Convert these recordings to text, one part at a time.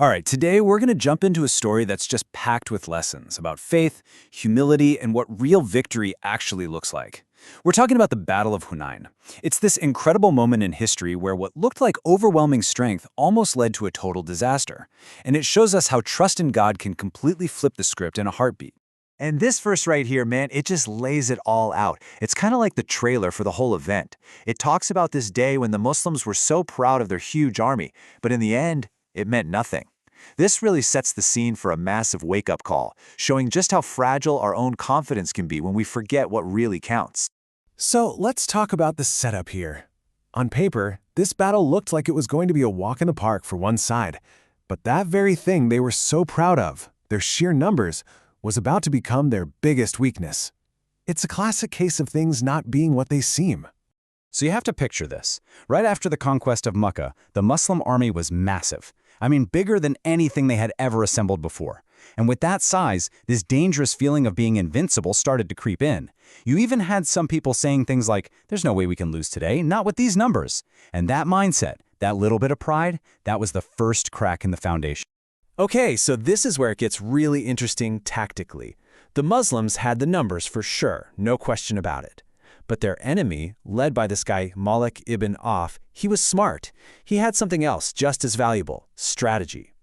All right, today we're going to jump into a story that's just packed with lessons about faith, humility, and what real victory actually looks like. We're talking about the Battle of Hunain. It's this incredible moment in history where what looked like overwhelming strength almost led to a total disaster. And it shows us how trust in God can completely flip the script in a heartbeat. And this verse right here, man, it just lays it all out. It's kind of like the trailer for the whole event. It talks about this day when the Muslims were so proud of their huge army, but in the end, it meant nothing. This really sets the scene for a massive wake-up call, showing just how fragile our own confidence can be when we forget what really counts. So let's talk about the setup here. On paper, this battle looked like it was going to be a walk in the park for one side, but that very thing they were so proud of, their sheer numbers, was about to become their biggest weakness. It's a classic case of things not being what they seem. So you have to picture this. Right after the conquest of Mecca, the Muslim army was massive. I mean, bigger than anything they had ever assembled before. And with that size, this dangerous feeling of being invincible started to creep in. You even had some people saying things like, there's no way we can lose today, not with these numbers. And that mindset, that little bit of pride, that was the first crack in the foundation. Okay, so this is where it gets really interesting tactically. The Muslims had the numbers for sure, no question about it. But their enemy, led by this guy Malik ibn Auf, he was smart. He had something else just as valuable, strategy.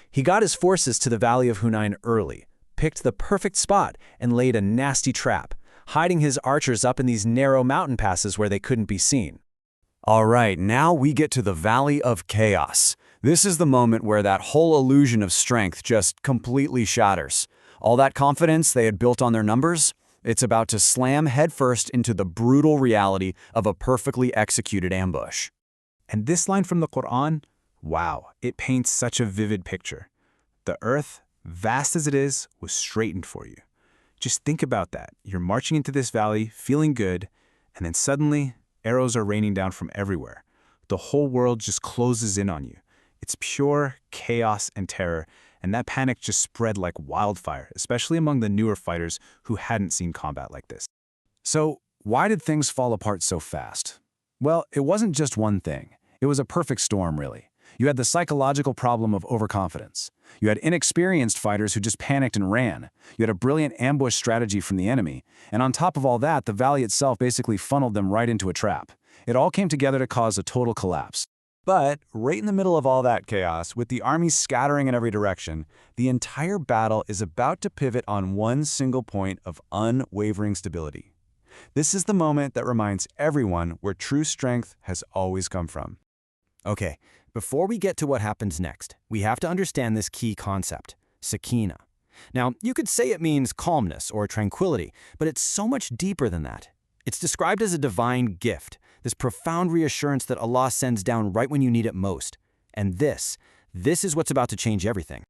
He got his forces to the Valley of Hunain early, picked the perfect spot, and laid a nasty trap, hiding his archers up in these narrow mountain passes where they couldn't be seen. All right, now we get to the Valley of Chaos. This is the moment where that whole illusion of strength just completely shatters. All that confidence they had built on their numbers, it's about to slam headfirst into the brutal reality of a perfectly executed ambush. And this line from the Quran, wow, it paints such a vivid picture. The earth, vast as it is, was straightened for you. Just think about that. You're marching into this valley, feeling good, and then suddenly, arrows are raining down from everywhere. The whole world just closes in on you. It's pure chaos and terror, and that panic just spread like wildfire, especially among the newer fighters who hadn't seen combat like this. So, why did things fall apart so fast? Well, it wasn't just one thing. It was a perfect storm, really. You had the psychological problem of overconfidence. You had inexperienced fighters who just panicked and ran. You had a brilliant ambush strategy from the enemy. And on top of all that, the valley itself basically funneled them right into a trap. It all came together to cause a total collapse. But right in the middle of all that chaos, with the army scattering in every direction, the entire battle is about to pivot on one single point of unwavering stability. This is the moment that reminds everyone where true strength has always come from. Okay, before we get to what happens next, we have to understand this key concept, sakina. Now, you could say it means calmness or tranquility, but it's so much deeper than that. It's described as a divine gift, this profound reassurance that Allah sends down right when you need it most. And this is what's about to change everything.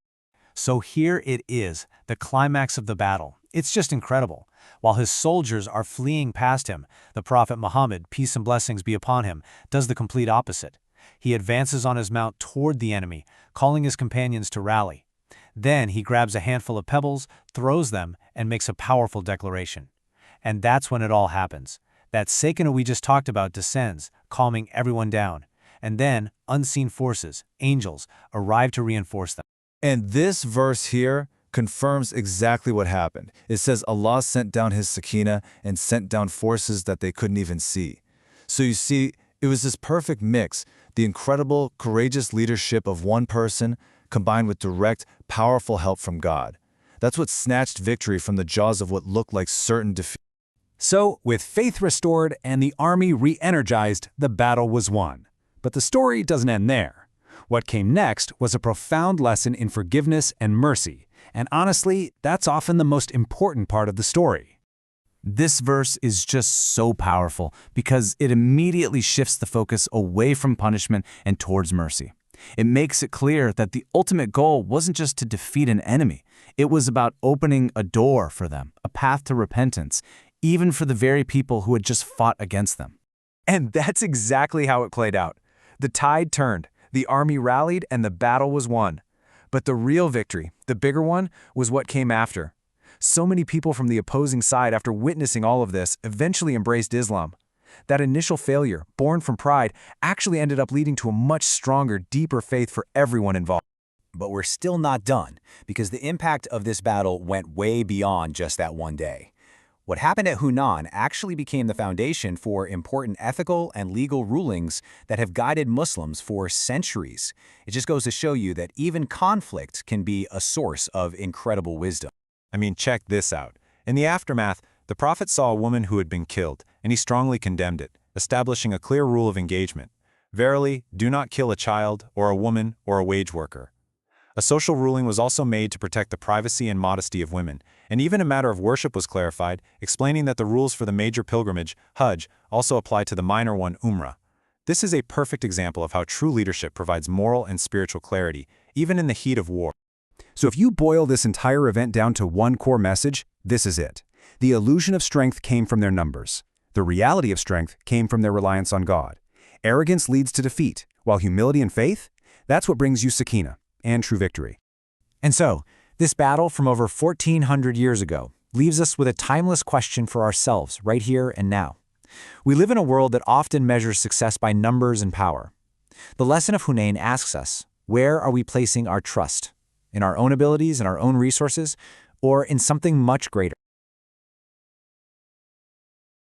So here it is, the climax of the battle. It's just incredible. While his soldiers are fleeing past him, the Prophet Muhammad, peace and blessings be upon him, does the complete opposite. He advances on his mount toward the enemy, calling his companions to rally. Then he grabs a handful of pebbles, throws them, and makes a powerful declaration. And that's when it all happens. That sakina we just talked about descends, calming everyone down. And then, unseen forces, angels, arrive to reinforce them. And this verse here confirms exactly what happened. It says Allah sent down his sakina and sent down forces that they couldn't even see. So you see, it was this perfect mix, the incredible, courageous leadership of one person combined with direct, powerful help from God. That's what snatched victory from the jaws of what looked like certain defeat. So, with faith restored and the army re-energized, the battle was won. But the story doesn't end there. What came next was a profound lesson in forgiveness and mercy, and honestly, that's often the most important part of the story. This verse is just so powerful because it immediately shifts the focus away from punishment and towards mercy. It makes it clear that the ultimate goal wasn't just to defeat an enemy. It was about opening a door for them, a path to repentance, even for the very people who had just fought against them. And that's exactly how it played out. The tide turned, the army rallied, and the battle was won. But the real victory, the bigger one, was what came after. So many people from the opposing side, after witnessing all of this, eventually embraced Islam. That initial failure, born from pride, actually ended up leading to a much stronger, deeper faith for everyone involved. But we're still not done, because the impact of this battle went way beyond just that one day. What happened at Hunain actually became the foundation for important ethical and legal rulings that have guided Muslims for centuries. It just goes to show you that even conflict can be a source of incredible wisdom. I mean, check this out. In the aftermath, the Prophet saw a woman who had been killed, and he strongly condemned it, establishing a clear rule of engagement. Verily, do not kill a child, or a woman, or a wage worker. A social ruling was also made to protect the privacy and modesty of women, and even a matter of worship was clarified, explaining that the rules for the major pilgrimage, Hajj, also apply to the minor one, Umrah. This is a perfect example of how true leadership provides moral and spiritual clarity, even in the heat of war. So if you boil this entire event down to one core message, this is it. The illusion of strength came from their numbers. The reality of strength came from their reliance on God. Arrogance leads to defeat, while humility and faith, that's what brings you Sakina and true victory. And so, this battle from over 1,400 years ago leaves us with a timeless question for ourselves right here and now. We live in a world that often measures success by numbers and power. The lesson of Hunain asks us, where are we placing our trust? In our own abilities and our own resources, or in something much greater?